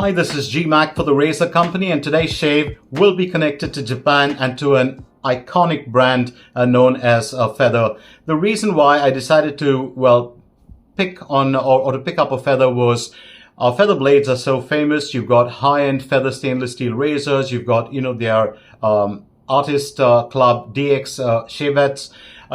Hi, this is G-Mac for the Razor Company, and today's shave will be connected to Japan and to an iconic brand known as Feather. The reason why I decided to, pick on or to pick up a Feather was Feather blades are so famous. You've got high-end Feather stainless steel razors. You've got, their Artist Club DX Shavettes.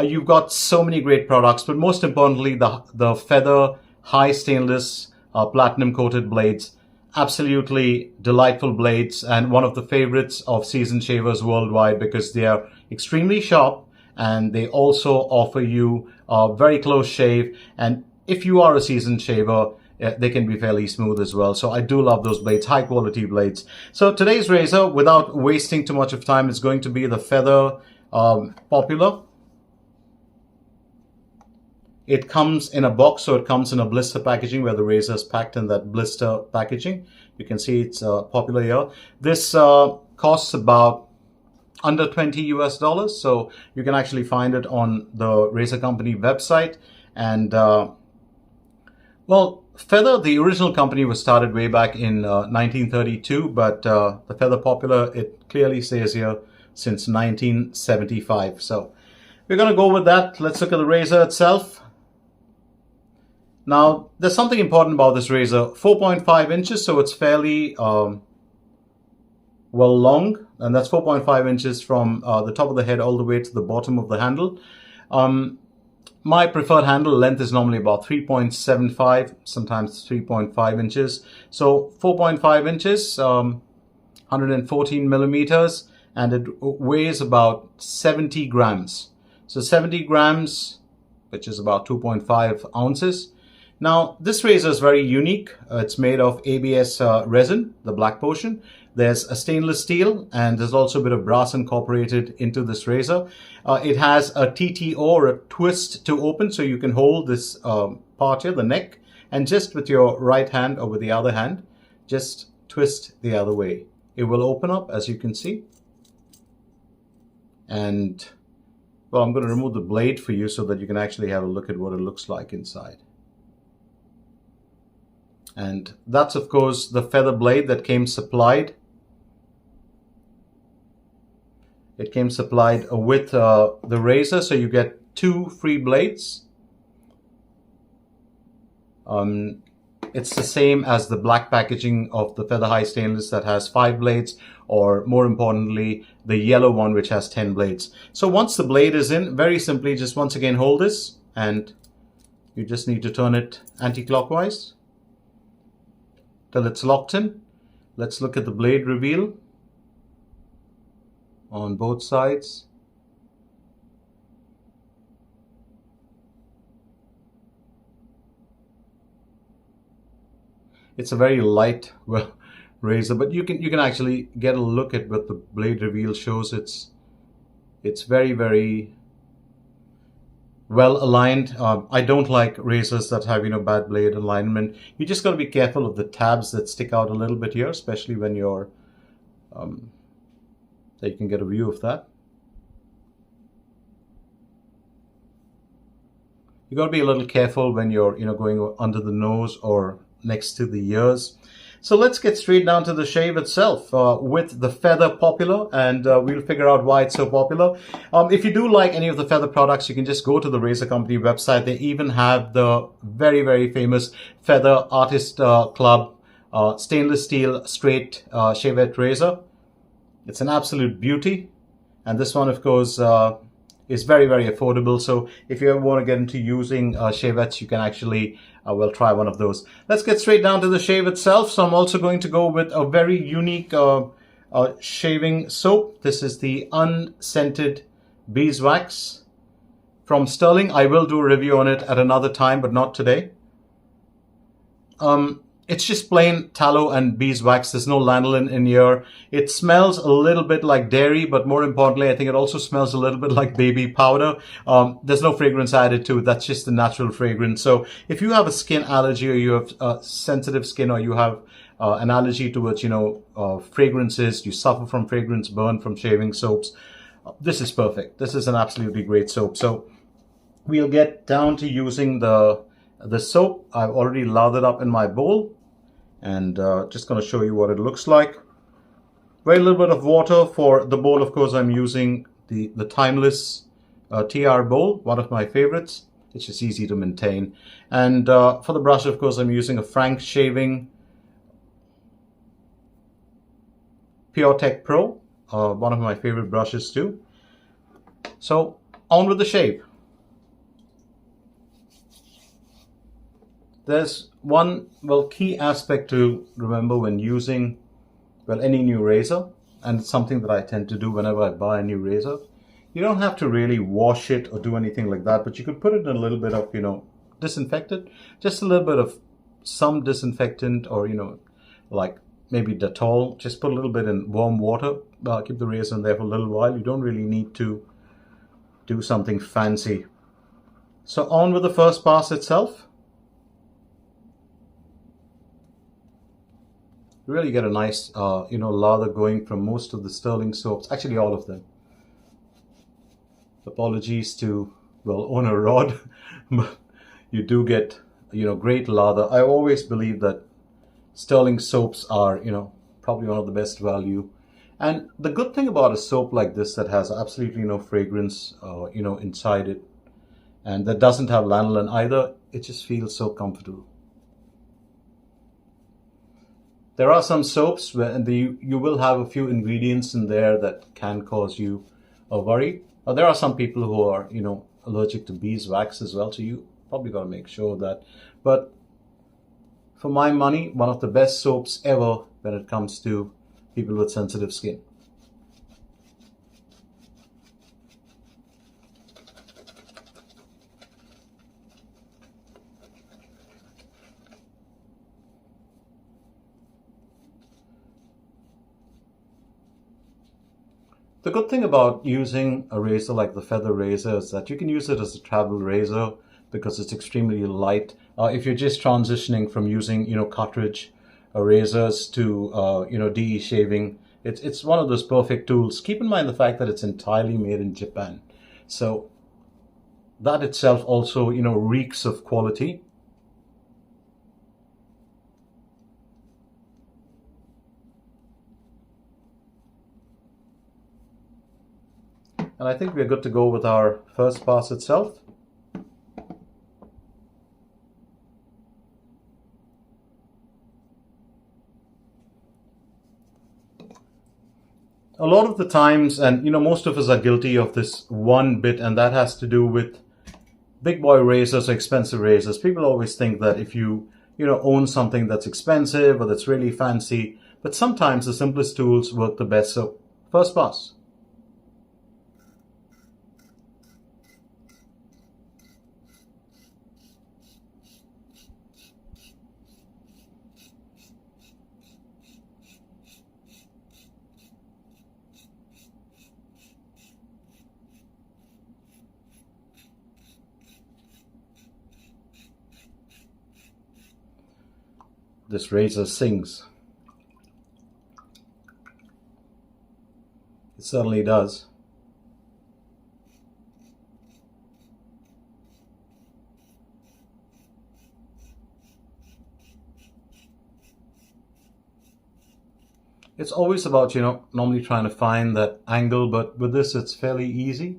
You've got so many great products, but most importantly, the Feather high stainless platinum coated blades. Absolutely delightful blades, and one of the favorites of seasoned shavers worldwide because they are extremely sharp and they also offer you a very close shave. And if you are a seasoned shaver, they can be fairly smooth as well. So I do love those blades, high quality blades. So today's razor, without wasting too much of time, is going to be the Feather Popular. It comes in a box, so it comes in a blister packaging where the razor is packed in that blister packaging. You can see it's Popular here. This costs about under $20 US, so you can actually find it on the Razor Company website. And Feather, the original company, was started way back in 1932, but the Feather Popular, it clearly says here, since 1975. So we're going to go with that. Let's look at the razor itself. Now, there's something important about this razor. 4.5 inches, so it's fairly long, and that's 4.5 inches from the top of the head all the way to the bottom of the handle. My preferred handle length is normally about 3.75, sometimes 3.5 inches. So 4.5 inches, 114 millimeters, and it weighs about 70 grams. So 70 grams, which is about 2.5 ounces. Now, this razor is very unique. It's made of ABS resin, the black portion. There's a stainless steel, and there's also a bit of brass incorporated into this razor. It has a TTO, or a twist to open, so you can hold this part here, the neck, and just with your right hand or with the other hand, just twist the other way. It will open up, as you can see. And, I'm going to remove the blade for you so that you can actually have a look at what it looks like inside. And that's, of course, the Feather blade that came supplied. It came supplied with the razor, so you get 2 free blades. It's the same as the black packaging of the Feather High Stainless that has 5 blades, or more importantly, the yellow one which has 10 blades. So once the blade is in, very simply, just once again hold this, and you just need to turn it anti-clockwise till it's locked in. Let's look at the blade reveal on both sides. It's a very light razor, but you can actually get a look at what the blade reveal shows. It's very, very well aligned. I don't like razors that have bad blade alignment. You just got to be careful of the tabs that stick out a little bit here, especially when you're so you can get a view of that. You got to be a little careful when you're going under the nose or next to the ears. So let's get straight down to the shave itself with the Feather Popular, and we'll figure out why it's so popular. If you do like any of the Feather products, you can just go to the Razor Company website. They even have the very, very famous Feather Artist Club stainless steel straight Shavette razor. It's an absolute beauty, and this one, of course, is very, very affordable. So if you ever want to get into using Shavettes, you can actually try one of those. Let's get straight down to the shave itself. So I'm also going to go with a very unique shaving soap. This is the Unscented Beeswax from Stirling. I will do a review on it at another time, but not today. It's just plain tallow and beeswax. There's no lanolin in here. It smells a little bit like dairy, but more importantly, I think it also smells a little bit like baby powder. There's no fragrance added to it. That's just the natural fragrance. So if you have a skin allergy, or you have sensitive skin, or you have an allergy towards, fragrances, you suffer from fragrance burn from shaving soaps, this is perfect. This is an absolutely great soap. So we'll get down to using the soap. I've already lathered up in my bowl. And just going to show you what it looks like. Very little bit of water. For the bowl, of course, I'm using the timeless TRbowl, one of my favorites. It's just easy to maintain. And for the brush, of course, I'm using a Frank Shaving Pur-Tec Pro, one of my favorite brushes too. So on with the shave. There's one key aspect to remember when using any new razor, and it's something that I tend to do whenever I buy a new razor. You don't have to really wash it or do anything like that, but you could put it in a little bit of disinfectant, just a little bit of some disinfectant, or like maybe Dettol. Just put a little bit in warm water, keep the razor in there for a little while. You don't really need to do something fancy. So on with the first pass itself. You really get a nice lather going from most of the Stirling soaps, actually all of them. Apologies to owner Rod, but you do get great lather. I always believe that Stirling soaps are probably one of the best value. And the good thing about a soap like this that has absolutely no fragrance inside it, and that doesn't have lanolin either, it just feels so comfortable. There are some soaps where you will have a few ingredients in there that can cause you a worry. There are some people who are allergic to beeswax as well, so you probably got to make sure of that. But for my money, one of the best soaps ever when it comes to people with sensitive skin. The good thing about using a razor like the feather razor is that you can use it as a travel razor because it's extremely light. If you're just transitioning from using cartridge razors to DE shaving, it's one of those perfect tools. Keep in mind the fact that it's entirely made in Japan, so that itself also reeks of quality. And I think we're good to go with our first pass itself. A lot of the times, and most of us are guilty of this one bit, and that has to do with big boy razors or expensive razors. People always think that if you own something that's expensive or that's really fancy, but sometimes the simplest tools work the best. So first pass. This razor sings. It certainly does. It's always about, normally trying to find that angle, but with this it's fairly easy.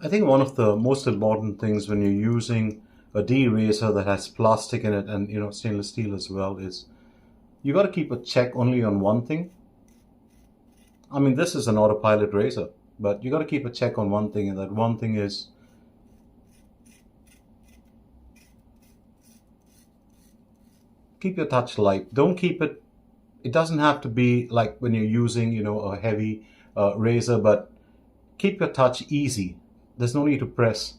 I think one of the most important things when you're using a de-razor that has plastic in it and stainless steel as well is you got to keep a check only on one thing. I mean, this is an autopilot razor, but you got to keep a check on one thing, and that one thing is keep your touch light. Don't keep it. It doesn't have to be like when you're using a heavy razor, but keep your touch easy. There's no need to press.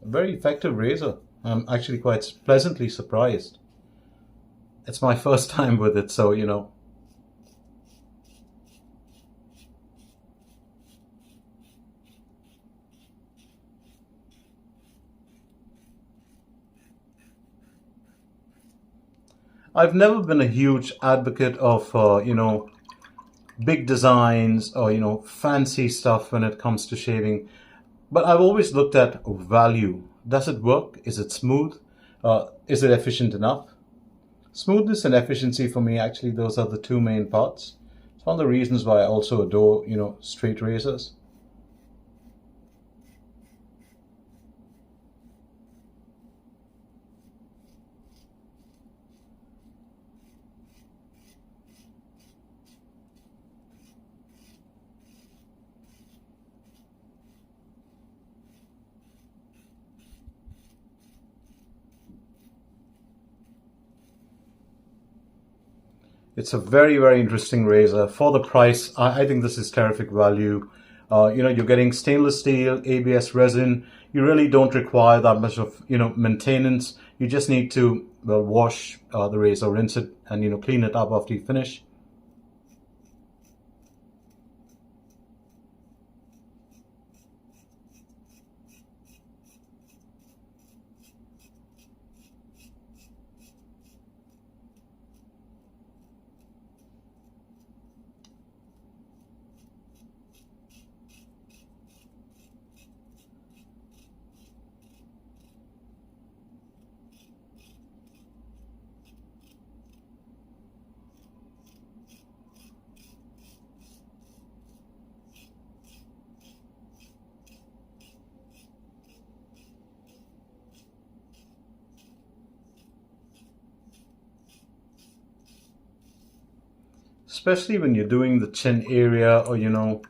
very effective razor. I'm actually quite pleasantly surprised. It's my first time with it, so you know. I've never been a huge advocate of, you know, big designs or, you know, fancy stuff when it comes to shaving. But I've always looked at value. Does it work? Is it smooth? Is it efficient enough? Smoothness and efficiency for me, actually, those are the two main parts. It's one of the reasons why I also adore, you know, straight razors. It's a very, very interesting razor. For the price, I think this is terrific value. You know, you're getting stainless steel, ABS resin. You really don't require that much of, you know, maintenance. You just need to, well, wash the razor, rinse it, and, you know, clean it up after you finish. Especially when you're doing the chin area or, you know,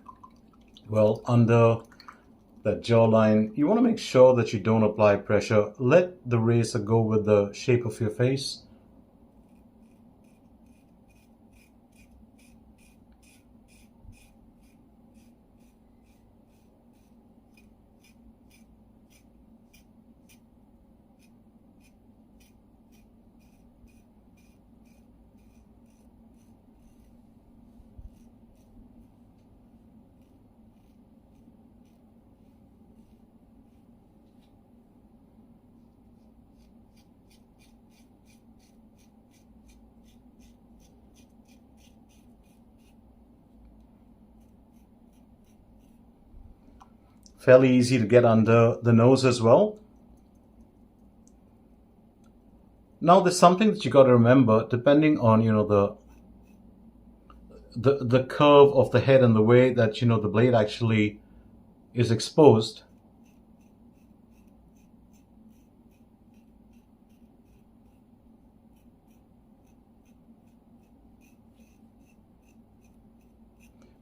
well, under that jawline, you want to make sure that you don't apply pressure. Let the razor go with the shape of your face. Fairly easy to get under the nose as well. Now there's something that you got to remember, depending on, you know, the curve of the head and the way that, you know, the blade actually is exposed.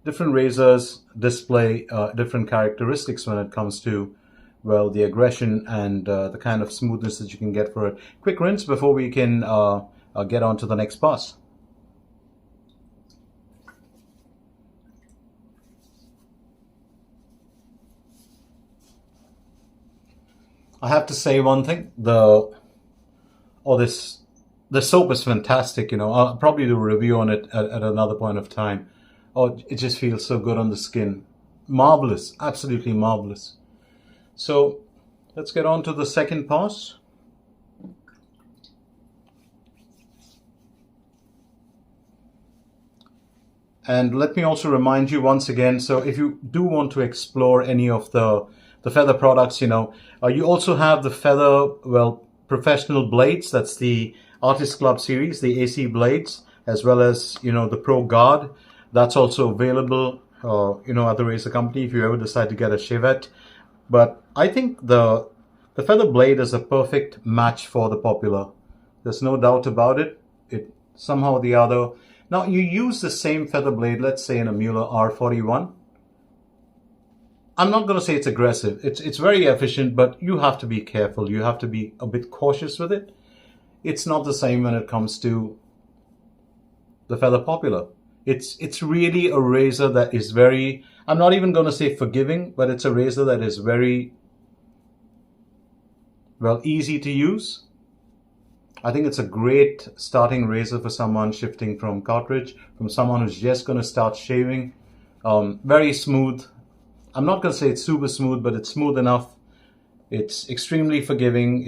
Different razors display different characteristics when it comes to, well, the aggression and the kind of smoothness that you can get for it. Quick rinse before we can get on to the next pass. I have to say one thing, the soap is fantastic, you know. I'll probably do a review on it at another point of time. Oh, it just feels so good on the skin. Marvelous, absolutely marvelous. So let's get on to the second pass. And let me also remind you once again, so if you do want to explore any of the Feather products, you know, you also have the Feather, well, professional blades. That's the Artist Club series, the AC blades, as well as, you know, the Pro Guard. That's also available, you know, at the razor company if you ever decide to get a Shavette. But I think the Feather blade is a perfect match for the Popular. There's no doubt about it. It somehow or the other. Now you use the same Feather blade, let's say in a Mueller R41. I'm not going to say it's aggressive. It's very efficient, but you have to be careful. You have to be a bit cautious with it. It's not the same when it comes to the Feather Popular. It's really a razor that is very, I'm not even going to say forgiving, but it's a razor that is very well, easy to use. I think it's a great starting razor for someone shifting from cartridge, from someone who's just going to start shaving. Very smooth. I'm not going to say it's super smooth, but it's smooth enough. It's extremely forgiving.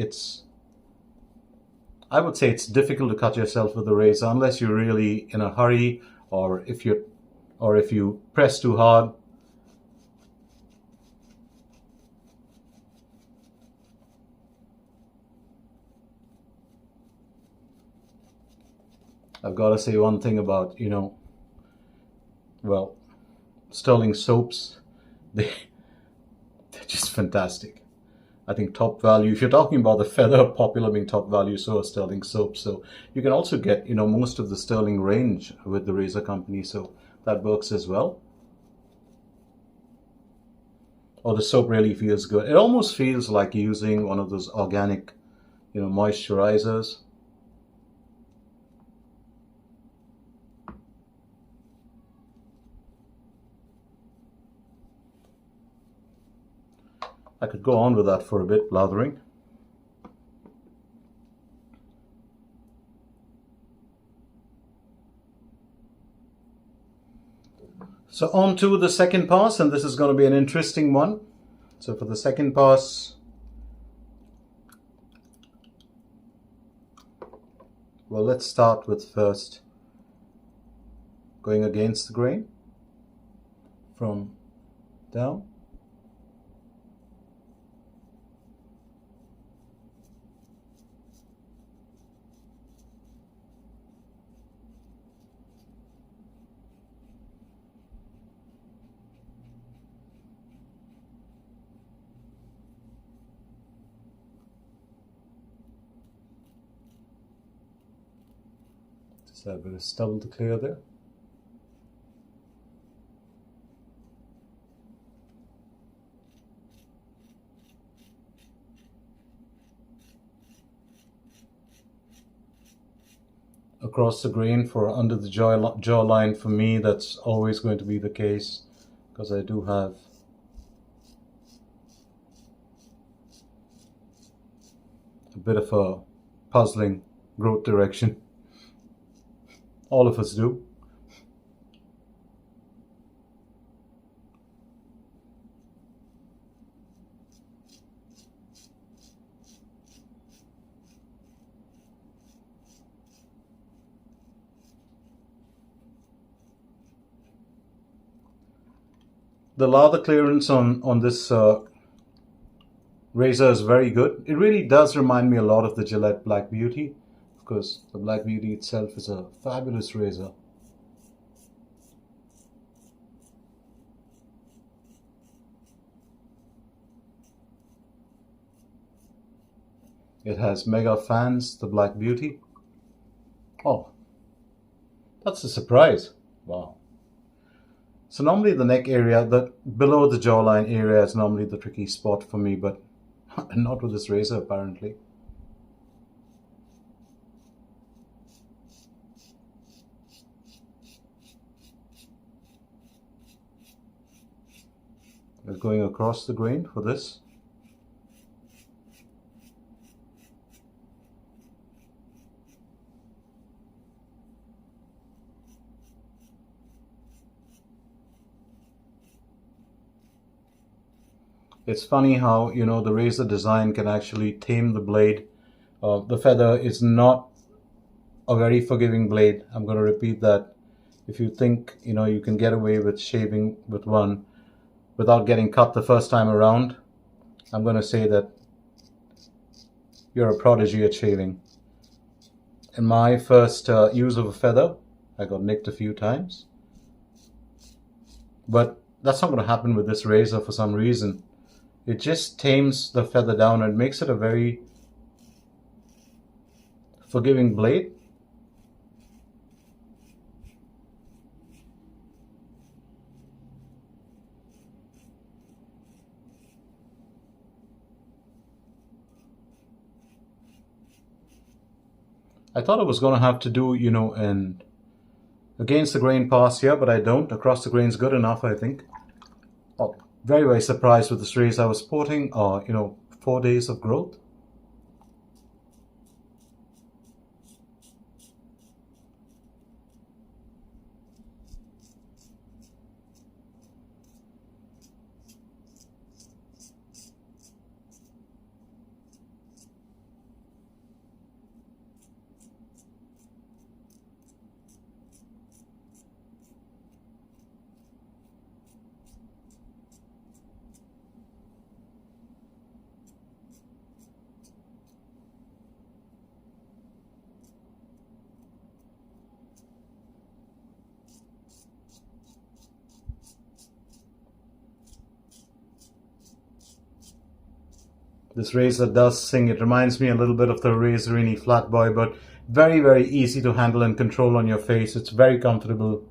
I would say it's difficult to cut yourself with a razor unless you're really in a hurry, or if you press too hard. I've got to say one thing about, well, Stirling soaps. They're just fantastic. I think top value, if you're talking about the Feather popular being top value, so are Stirling soaps. So you can also get, most of the Stirling range with the razor company. So that works as well. Oh, the soap really feels good. It almost feels like using one of those organic, moisturizers. I could go on with that for a bit, lathering. So on to the second pass, and this is going to be an interesting one. So for the second pass, well, let's start with first going against the grain from down. Just have a bit of stubble to clear there. Across the grain for under the jawline, for me, that's always going to be the case, because I do have a bit of a puzzling growth direction. All of us do. The lather clearance on this razor is very good. It really does remind me a lot of the Gillette Black Beauty, because the Black Beauty itself is a fabulous razor. It has mega fans, the Black Beauty. Oh, that's a surprise. Wow. So normally the neck area, below the jawline area is normally the tricky spot for me, but not with this razor apparently. We're going across the grain for this. It's funny how, the razor design can actually tame the blade. The Feather is not a very forgiving blade. I'm going to repeat that. If you think, you can get away with shaving with one without getting cut the first time around, I'm going to say that you're a prodigy at shaving. In my first use of a Feather, I got nicked a few times. But that's not going to happen with this razor for some reason. It just tames the Feather down and makes it a very forgiving blade. I thought I was going to have to do, an against the grain pass here, but I don't. Across the grain's good enough, I think. Oh, very, very surprised with this razor. I was sporting, 4 days of growth. This razor does sing. It reminds me a little bit of the Razorini Flatboy, but very, very easy to handle and control on your face. It's very comfortable.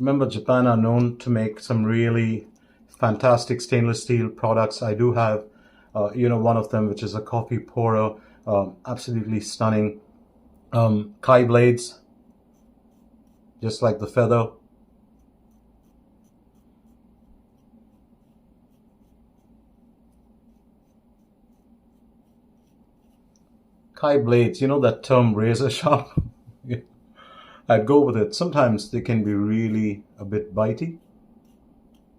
Remember, Japan are known to make some really fantastic stainless steel products. I do have, one of them, which is a coffee pourer, absolutely stunning. Kai blades, just like the feather. Kai blades, you know that term, razor sharp? I'd go with it. Sometimes they can be really a bit bitey.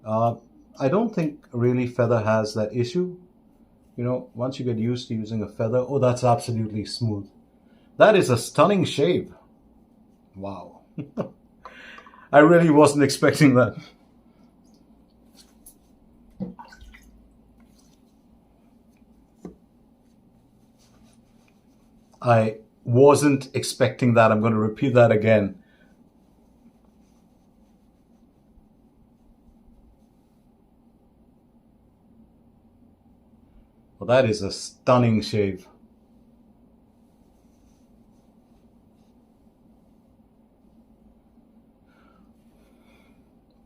I don't think really feather has that issue. You know, once you get used to using a feather, oh, that's absolutely smooth. That is a stunning shave. Wow. I really wasn't expecting that. I wasn't expecting that. I'm going to repeat that again. Well, that is a stunning shave.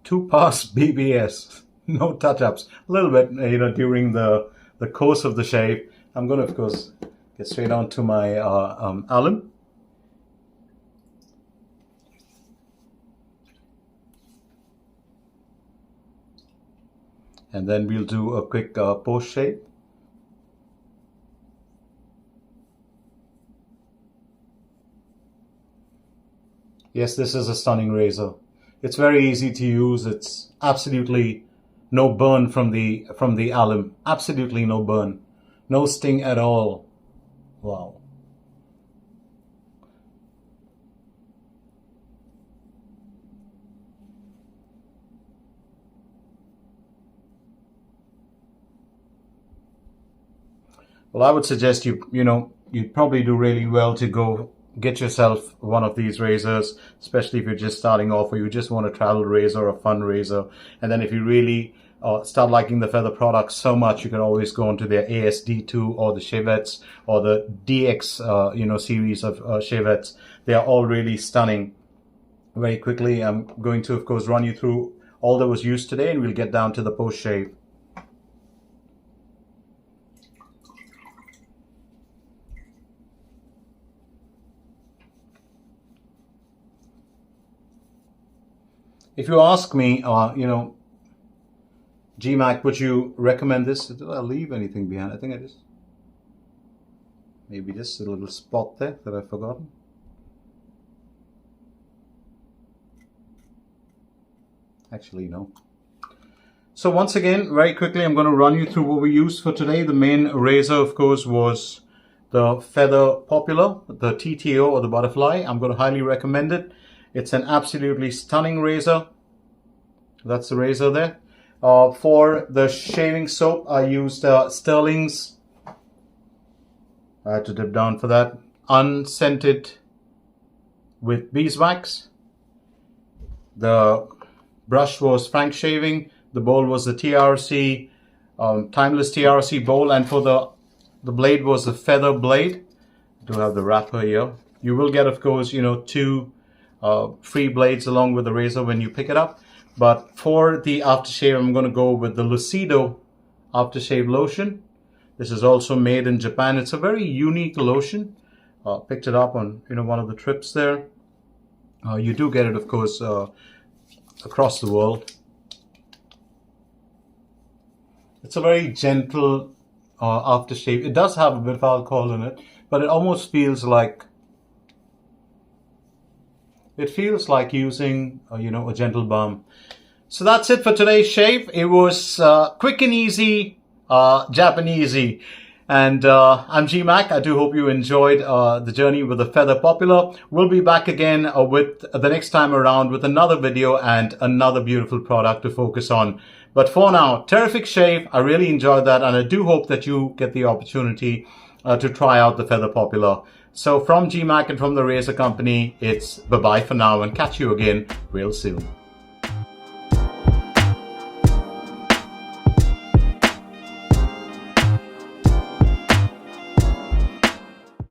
Two pass BBS, no touch-ups. A little bit, during the course of the shave. I'm going to, of course, get straight on to my alum. And then we'll do a quick post shave. Yes, this is a stunning razor. It's very easy to use. It's absolutely no burn from the alum. Absolutely no burn. No sting at all. Wow. Well, I would suggest you'd probably do really well to go get yourself one of these razors, especially if you're just starting off or you just want a travel razor or a fun razor. And then if you really start liking the feather products so much, you can always go into their ASD2 or the Shavettes or the DX series of Shavettes. They are all really stunning. Very quickly, I'm going to, of course, run you through all that was used today, and we'll get down to the post shave. If you ask me, GMAC, would you recommend this? Did I leave anything behind? I think I just, maybe just a little spot there that I've forgotten. Actually, no. So once again, very quickly, I'm going to run you through what we used for today. The main razor, of course, was the Feather Popular, the TTO or the Butterfly. I'm going to highly recommend it. It's an absolutely stunning razor. That's the razor there. For the shaving soap, I used Stirling's. I had to dip down for that. Unscented with beeswax. The brush was Frank Shaving. The bowl was the TRC, Timeless TRC bowl. And for the blade was the Feather blade. I do have the wrapper here. You will get, of course, two free blades along with the razor when you pick it up. But for the aftershave, I'm going to go with the Lucido aftershave lotion. This is also made in Japan. It's a very unique lotion. Picked it up on one of the trips there. You do get it, of course, across the world. It's a very gentle aftershave. It does have a bit of alcohol in it, but it almost feels like using a gentle balm. So that's it for today's shave. It was quick and easy, Japanesey. And I'm GMac. I do hope you enjoyed the journey with the Feather Popular. We'll be back again with the next time around with another video and another beautiful product to focus on. But for now, terrific shave. I really enjoyed that, and I do hope that you get the opportunity to try out the Feather Popular. So from GMac and from the Razor Company, it's bye-bye for now, and catch you again real soon.